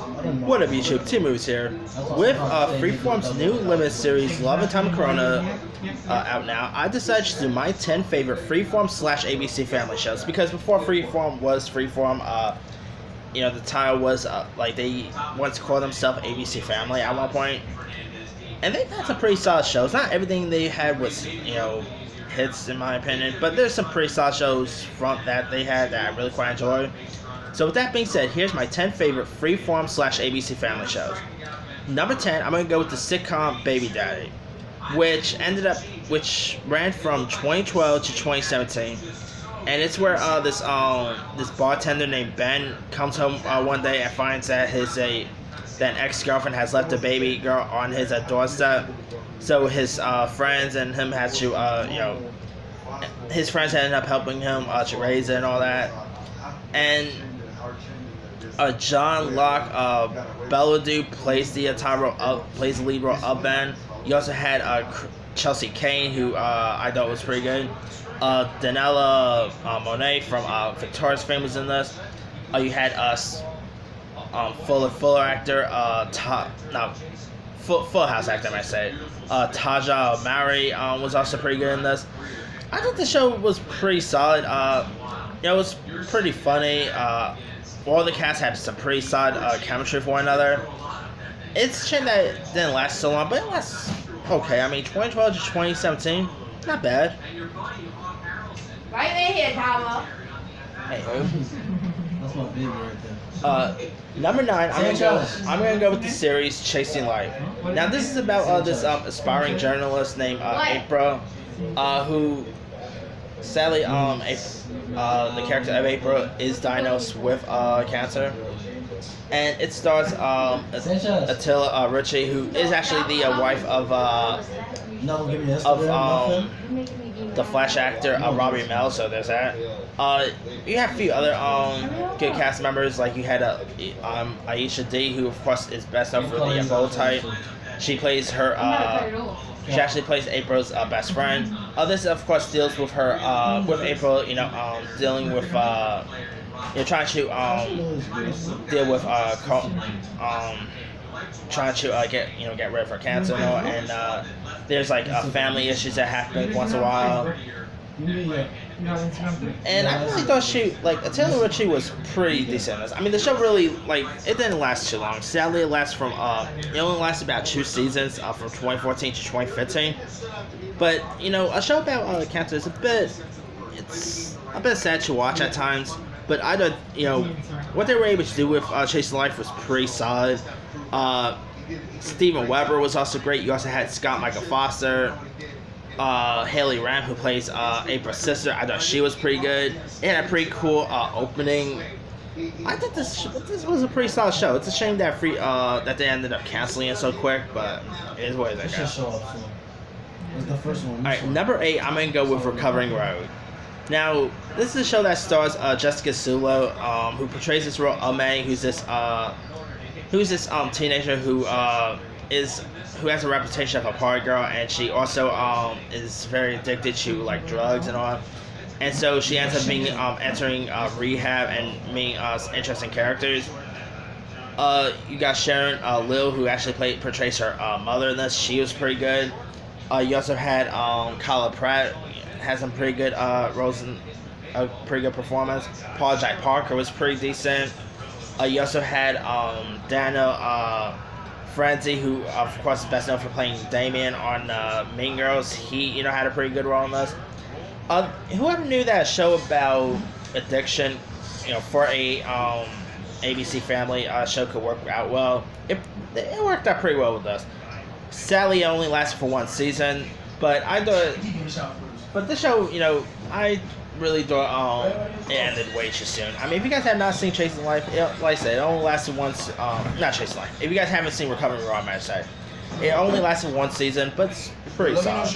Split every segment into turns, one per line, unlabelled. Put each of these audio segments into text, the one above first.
What up, YouTube? Two Moves here. With Freeform's new limited series, Love and Time of Corona, out now, I decided to do my 10 favorite Freeform / ABC Family shows. Because before Freeform was Freeform, the title was, they once called themselves ABC Family at one point. And they've had some pretty solid shows. Not everything they had was, hits in my opinion, but there's some pretty solid shows from that they had that I really quite enjoyed. So with that being said, here's my 10 favorite Freeform / ABC Family shows. Number 10, I'm going to go with the sitcom Baby Daddy, which ran from 2012 to 2017. And it's where this bartender named Ben comes home one day and finds that that ex-girlfriend has left a baby girl on his doorstep. So his friends and him had to, his friends ended up helping him to raise it and all that. And John Locke Belladu plays the lead role of Ben. You also had Chelsea Kane, who I thought was pretty good. Danella Monet from Victoria's fame was in this. You had Fuller actor, Full House actor, I might say. Taja Mowry was also pretty good in this. I thought the show was pretty solid. It was pretty funny. All the cast had some pretty solid chemistry for one another. It's a shame that it didn't last so long, but it lasts okay. I mean, 2012 to 2017, not bad.
Right in here, Tyler.
Hey,
That's my baby right there.
Number 9, I'm gonna go with the series Chasing Life. Now this is about this aspiring journalist named April, who sadly the character of April is diagnosed with cancer, and it stars Attila Ritchie, who is actually the wife of the Flash actor Robbie Amell. So there's that. You have a few other good cast members, like you had Aisha D, who of course is best known for the bow tie. She plays her. She actually plays April's best friend. This of course deals with her with April, dealing with trying to deal with trying to get rid of her cancer and all, and there's family issues that happen once in a while. And I really thought Attila Ritchie was pretty decent in this. I mean, the show really, it didn't last too long. Sadly, it only lasted about 2 seasons, from 2014 to 2015. But, a show about cancer is a bit sad to watch at times. But I don't, what they were able to do with Chasing Life was pretty solid. Steven Weber was also great. You also had Scott Michael Foster. Haley Ram, who plays April's sister. I thought she was pretty good. It had a pretty cool opening. I thought this was a pretty solid show. It's a shame that that they ended up canceling it so quick, but it is what it is.
It's the first one.
Alright, number 8, I'm gonna go with Recovering Road. Now, this is a show that stars Jessica Sulo, who portrays this role of May, who's this teenager who has a reputation of a party girl, and she also is very addicted to drugs and all, and so she ends up being entering rehab and meeting interesting characters. You got Sharon Lill, who actually portrays her mother in this. She was pretty good. You also had Kyla Pratt, had some pretty good roles and a pretty good performance. Paul Jack Parker was pretty decent. You also had Daniel Franzi, who of course is best known for playing Damien on Mean Girls. He had a pretty good role in this. Whoever knew that a show about addiction, for a ABC Family show could work out well. It worked out pretty well with us. Sadly, it only lasted for 1 season, but I thought. But this show, I really thought it ended way too soon. I mean, if you guys have not seen Chasing Life, like I said, it only lasted once. Not Chasing Life. If you guys haven't seen Recovering Raw, I might say, it only lasted 1 season, but it's pretty solid.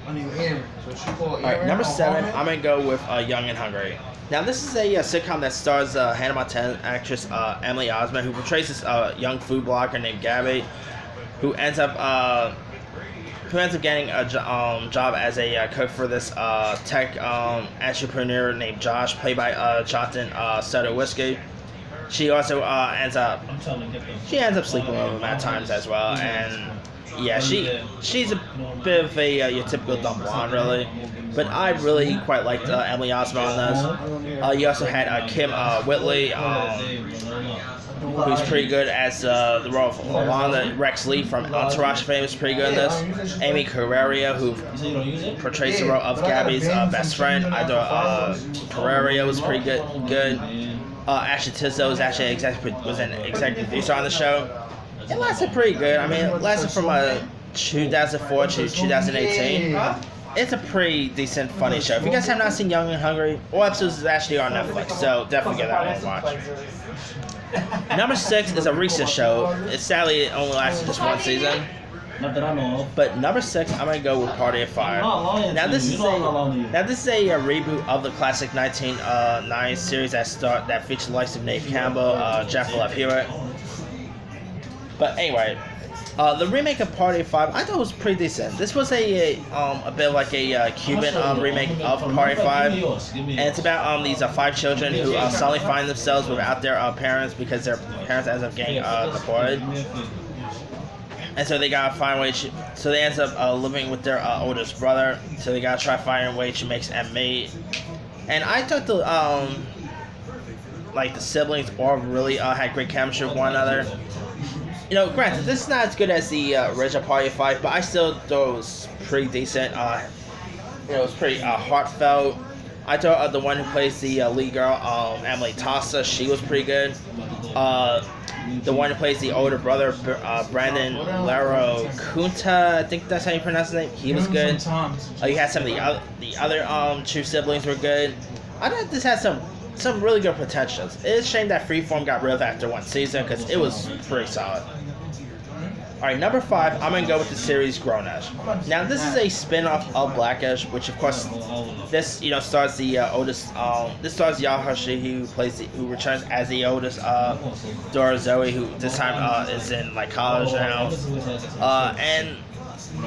Alright, number 7, I'm gonna go with Young and Hungry. Now, this is a sitcom that stars Hannah Montana actress Emily Osment, who portrays this young food blogger named Gabby, who ends up getting a job as a cook for this tech entrepreneur named Josh, played by Jonathan Sutter Whiskey. She also she ends up sleeping with him at times as well, and yeah, she's a bit of a your typical dumb blonde, really. But I really quite liked Emily Osment on this. You also had Kim Whitley, who's pretty good as the role of Alana. Rex Lee from Entourage fame is pretty good in this. Amy Carrera, who portrays the role of Gabby's best friend. I thought Carrera was pretty good. Ashley Tisdale was actually an executive producer on the show. It lasted pretty good. I mean, it lasted from 2004 to 2018. It's a pretty decent, funny show. If you guys have not seen Young and Hungry, all episodes is actually on Netflix, so definitely give that one a watch. Number 6 is a recent show. It sadly only lasted just one season.
Not that I know of.
But number 6, I'm gonna go with Party of Fire. Now this is a reboot of the classic 1990s series that featured the likes of Nate Campbell, Jeff Love Hewitt. But anyway, the remake of Party of Five I thought was pretty decent. This was a bit like a Cuban remake of Party of Five, and it's about these 5 children who suddenly find themselves without their parents because their parents end up getting deported. And so they gotta find a way to. So they end up living with their oldest brother. So they gotta try finding a way to make ends meet. And I thought the siblings all really had great chemistry with one another. You know, granted, this is not as good as the original Party of Five, but I still thought it was pretty decent. It was pretty heartfelt. I thought the one who plays the lead girl, Emily Tassa, she was pretty good. The one who plays the older brother, Brandon Lero Kunta, I think that's how you pronounce his name. He was good. You had some of the other 2 siblings were good. I thought this had some really good potentials. It's a shame that Freeform got rid of after 1 season because it was pretty solid. Alright, number 5, I'm going to go with the series Grownish. Now, this is a spin-off of Blackish, which, of course, this, stars the oldest, this stars Yahashi, who returns as the oldest, Dora Zoe, who this time is in, college now. And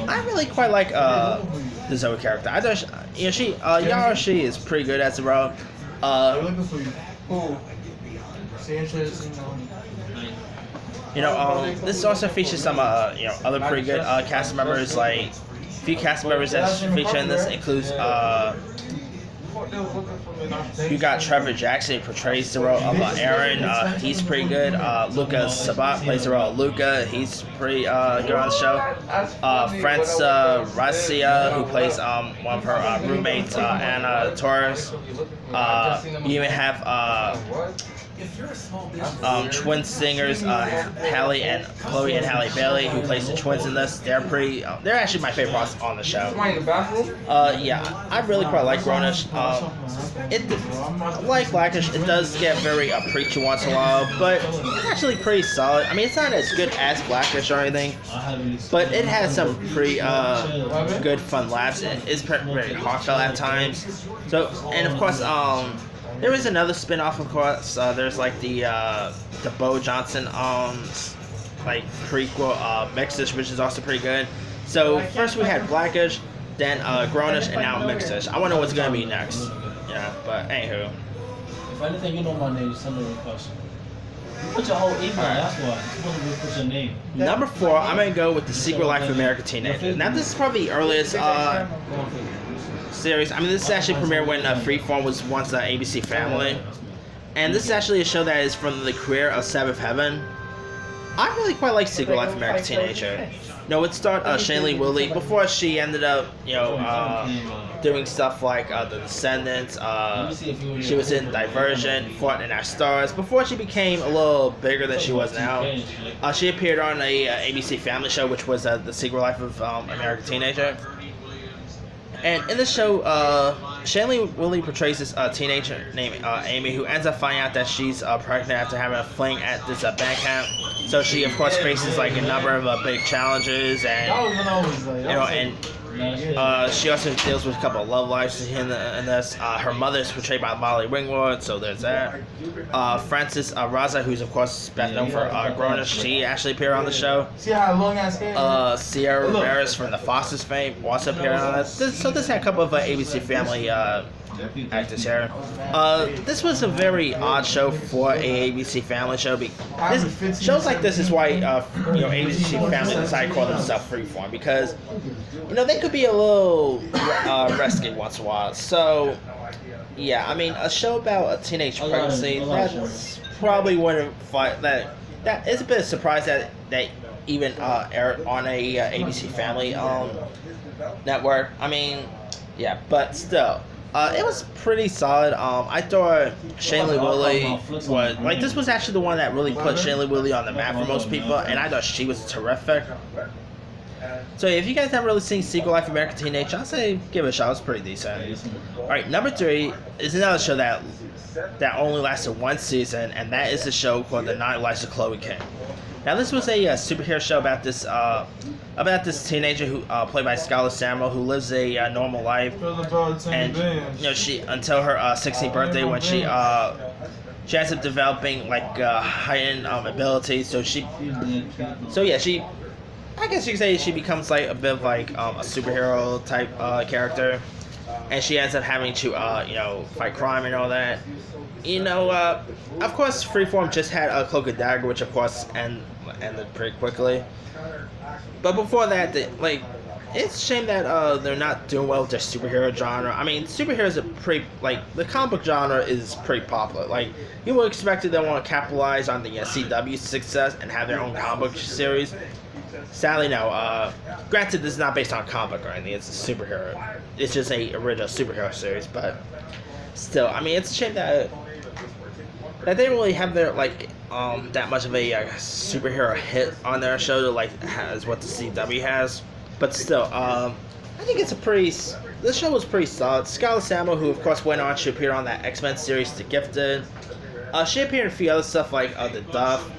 I really quite like the Zoe character. I thought, Yahashi is pretty good as a role. This also features some, other pretty good cast members. A few cast members that feature in this includes, you got Trevor Jackson, who portrays the role of Aaron. He's pretty good. Luca Sabat plays the role of Luca. He's pretty good on the show. France Racia, who plays one of her roommates, Anna Torres. You even have twin singers, Hallie and Chloe and Halle Bailey, who plays the twins in this. They're pretty. They're actually my favorite parts on the show. Yeah, I really quite like Grownish. Like Blackish, it does get very preachy once in a while, but it's actually pretty solid. I mean, it's not as good as Blackish or anything, but it has some pretty good fun laughs. It's very heartfelt at times. So, and of course, there is another spin-off, of course. There's the Bo Johnson prequel Mixed-ish, which is also pretty good. So first we had Blackish, then Grownish, and now Mixed-ish. I wonder what's gonna be next. Yeah, but anywho.
If anything, you know my name. Send me a question. Put your whole email. That's why. You supposed to put your name.
Number 4, I'm gonna go with The Secret Life of American Teenager. Now this is probably the earliest series. I mean, this is actually premiered when Freeform was once ABC Family, and this is actually a show that is from the career of Seventh Heaven. I really quite like Secret Life of American Teenager. No, it starred Shailene Woodley before she ended up, doing stuff like The Descendants. She was in Divergent, Fault in Our Stars. Before she became a little bigger than she was now, she appeared on a ABC Family show, which was The Secret Life of American Teenager. And in this show, Shailene Woodley portrays this teenager named Amy, who ends up finding out that she's pregnant after having a fling at this band camp. So she, of course, faces a number of big challenges, and she also deals with a couple of love lives in this. Her mother is portrayed by Molly Ringwald, so there's that. Frances Raza, who's of course best known for Grownish, she actually appeared on the show. Sierra Ramirez from the Foster's fame also appeared on this. So this had a couple of ABC Family actors here. This was a very odd show for a ABC Family show. Shows like this is why ABC Family decided to call themselves Freeform, because they could be a little risky once in a while. So yeah, I mean, a show about a teenage pregnancy, that's probably wouldn't fight that. That is a bit of a surprise that even aired on a ABC Family network. I mean, yeah, but still, it was pretty solid. I thought Shailene Woodley was this was actually the one that really put Shailene Woodley on the map for most people, and I thought she was terrific. So if you guys haven't really seen Secret Life of American Teenage, I'll say give it a shot. It's pretty decent. All right, number 3 is another show that only lasted one season, and that is a show called The Nine Lives of Chloe King. Now, this was a superhero show about this teenager who played by Scarlett Samuel, who lives a normal life, and she until her 16th birthday, when she ends up developing heightened abilities. She I guess you could say she becomes a bit of a superhero type character, and she ends up having to fight crime and all that. Of course, Freeform just had a Cloak and Dagger, which of course ended pretty quickly. But before that, it's a shame that they're not doing well with their superhero genre. I mean, superheroes are pretty the comic book genre is pretty popular. You would expect they want to capitalize on the CW success and have their own comic book series. Sadly, no. Granted, this is not based on a comic book or anything. It's a superhero. It's just a original superhero series, but still, I mean, it's a shame that they didn't really have their that much of a superhero hit on their show as what the CW has. But still, I think this show was pretty solid. Scarlett Samuel, who of course went on to appear on that X-Men series, The Gifted. She appeared in a few other stuff like The Duff.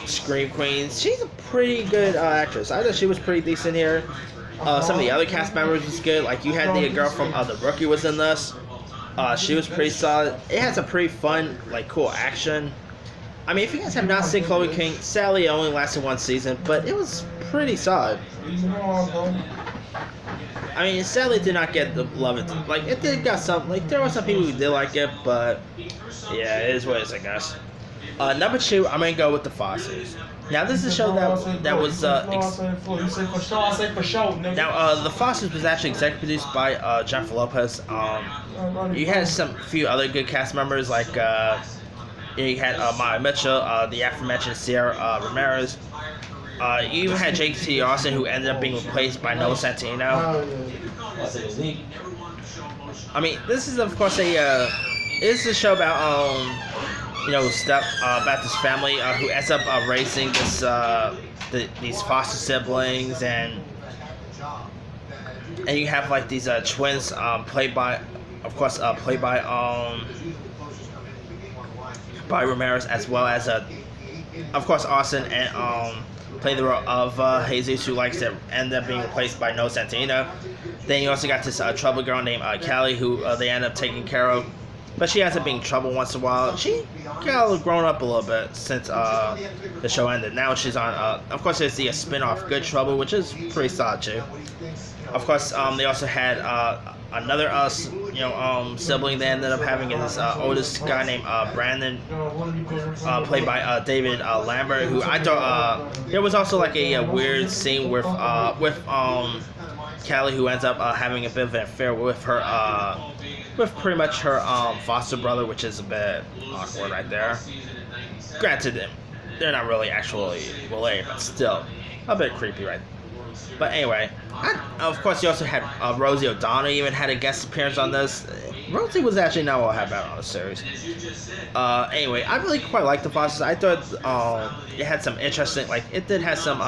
Scream Queens. She's a pretty good actress. I thought she was pretty decent here. Some of the other cast members was good. You had the girl from The Rookie was in this. She was pretty solid. It has a pretty fun, cool action. I mean, if you guys have not seen Chloe King, sadly it only lasted one season, but it was pretty solid. I mean, sadly it did not get the love it did got some, there were some people who did like it, but yeah, it is what it is, I guess. Number 2, I'm gonna go with The Fosters. Now, this is a show that was now The Fosters was actually executive produced by Jennifer Lopez. You had some few other good cast members you had Maya Mitchell, the aforementioned Sierra Ramirez. You even had Jake T. Austin, who ended up being replaced by Noah Centineo. I mean, this is of course a show about about this family who ends up raising these foster siblings, and you have these twins played by Ramirez, as well as of course Austin, and played the role of Jesus, who likes to end up being replaced by Noah Centineo. Then you also got this trouble girl named Callie, who they end up taking care of. But she ends up being trouble once in a while. She got grown up a little bit since the show ended. Now she's on, of course, there's the spin-off Good Trouble, which is pretty solid too. Of course, they also had another sibling they ended up having, is this oldest guy named Brandon, played by David Lambert, who I thought there was also a weird scene with Callie, who ends up having a bit of an affair with pretty much her foster brother, which is a bit awkward right there. Granted, they're not really actually related, but still a bit creepy, right? But anyway, of course, you also had Rosie O'Donnell even had a guest appearance on this. Rosie was actually not what I had about on the series. Anyway, I really quite liked The Fosters. I thought it had some interesting, it did have some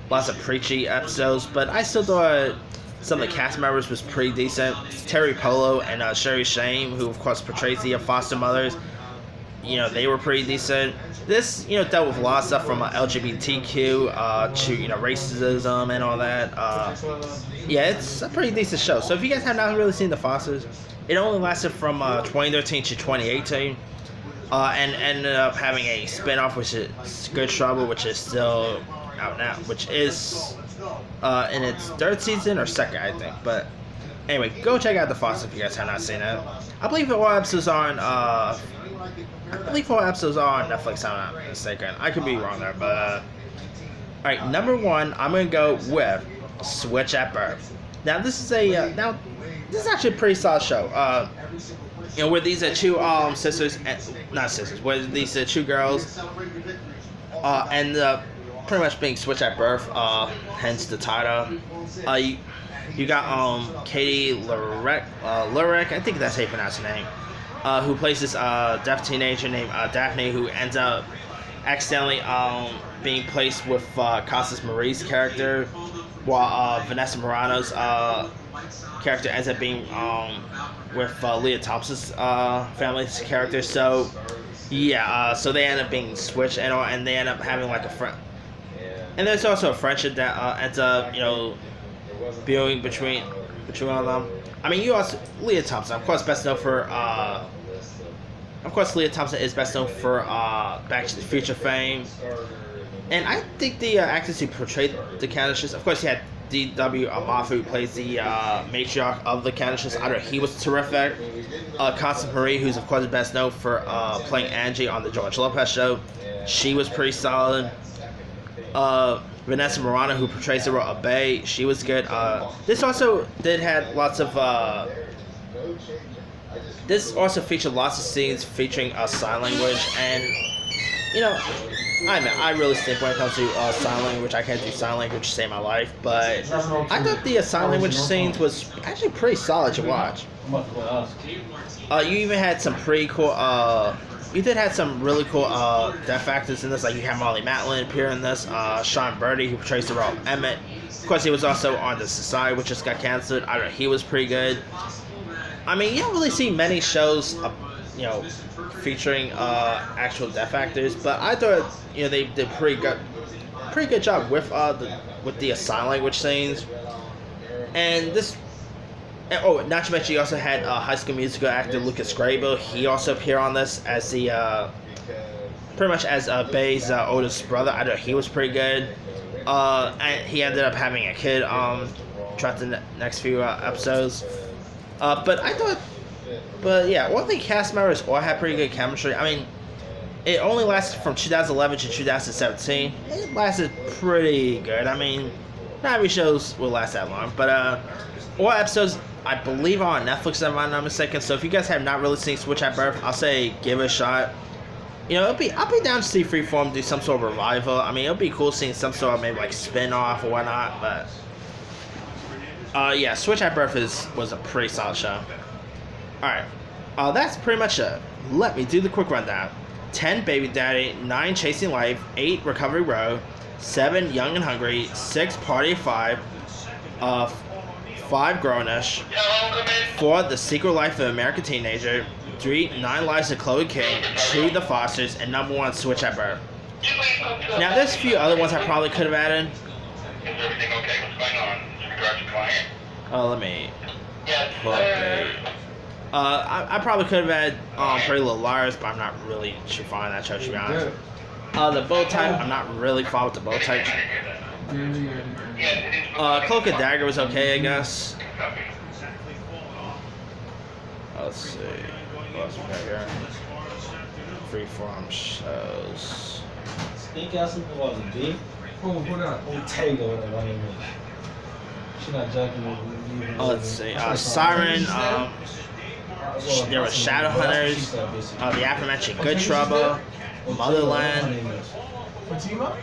lots of preachy episodes, but I still thought some of the cast members was pretty decent. Terry Polo and Sherry Shame, who of course portrays the foster mothers, they were pretty decent. This, dealt with a lot of stuff from LGBTQ to, racism and all that. Yeah, it's a pretty decent show. So if you guys have not really seen The Fosters, it only lasted from 2013 to 2018. And ended up having a spin-off, which is Good Trouble, which is still out now, which is in its third season or second, I think. But Anyway, go check out The Foster if you guys have not seen it. I believe all episodes are on. Netflix. If I'm not mistaken. I could be wrong there, but. All right, number one, I'm gonna go with Switch at Birth. Now this is this is actually a pretty solid show. Where these are two sisters, not sisters, where these are two girls, end up pretty much being switched at birth. Hence the title. You got Katie Lurek, I think that's how you pronounce her name, who plays this deaf teenager named Daphne, who ends up accidentally being placed with Costas Marie's character, while Vanessa Morano's character ends up being with Leah Thompson's family's character. So yeah, so they end up being switched and they end up having like a friend. And there's also a friendship that ends up building between all of them. I mean, you also Leah Thompson, of course, best known for. Of course, Leah Thompson is best known for Back to the Future fame. And I think the actress who portrayed the Candaces, of course, you had D.W. Amafu, who plays the matriarch of the Candaces. I don't know, he was terrific. Constance Marie, who's, of course, best known for playing Angie on the George Lopez show. She was pretty solid. Vanessa Morano, who portrays the role of Bae, she was good. This also had lots of... This also featured lots of scenes featuring sign language, and I really think when it comes to sign language, I can't do sign language to save my life, but I thought the sign language scenes was actually pretty solid to watch. You even had some pretty cool. You did have some really cool deaf actors in this, like you had Molly Matlin appear in this. Sean Birdie, who portrays the role of Emmett. Of course, he was also on The Society, which just got canceled. I don't know, he was pretty good. I mean, you don't really see many shows, featuring actual deaf actors, but I thought they did pretty good job with the sign language scenes. And this, not to mention, you also had High School Musical actor Lucas Grable. He also appeared on this as the pretty much as Bae's oldest brother. I know he was pretty good. And he ended up having a kid throughout the next few episodes. But yeah, all the cast members all had pretty good chemistry. I mean, it only lasted from 2011 to 2017. It lasted pretty good. I mean, not every shows will last that long, but all episodes I believe are on Netflix, if I'm not mistaken. So if you guys have not really seen Switch at Birth, I'll say give it a shot. I'll be down to see Freeform do some sort of revival. I mean, it'll be cool seeing some sort of maybe like spin-off or whatnot, but. Yeah, Switch at Birth was a pretty solid show. Alright, that's pretty much it. Let me do the quick rundown. 10 Baby Daddy, 9 Chasing Life, 8 Recovery Road, 7 Young and Hungry, 6 Party of 5, 5 Grownish, 4 The Secret Life of American Teenager, 3 9 Lives of Chloe King, 2 The Fosters, and number 1 Switch at Birth. Now there's a few other ones I probably could have added.
Is everything okay? What's going on? Your client?
Let me pull up I probably could have had Pretty Little Liars, but I'm not really too fond of that show, to be honest. The bow tie, I'm not really fond with the bow tie. Cloak and Dagger was okay, I guess. Let's see. What else we got here? Freeform shows.
Think else was a B? Ortega, whatever her name is. She not jacking.
Let's see. Siren. There was Shadowhunters. The aforementioned Good Trouble. Motherland.
Fatima?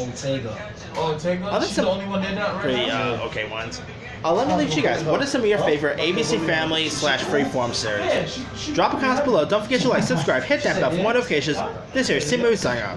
Ortega.
Ortega? She's the only one that not
Pretty okay ones. Let me leave you guys. What are some of your favorite ABC Family / Freeform series? Drop a comment below. Don't forget to like, subscribe, hit that bell for more notifications. This here is Tim Movie signing off.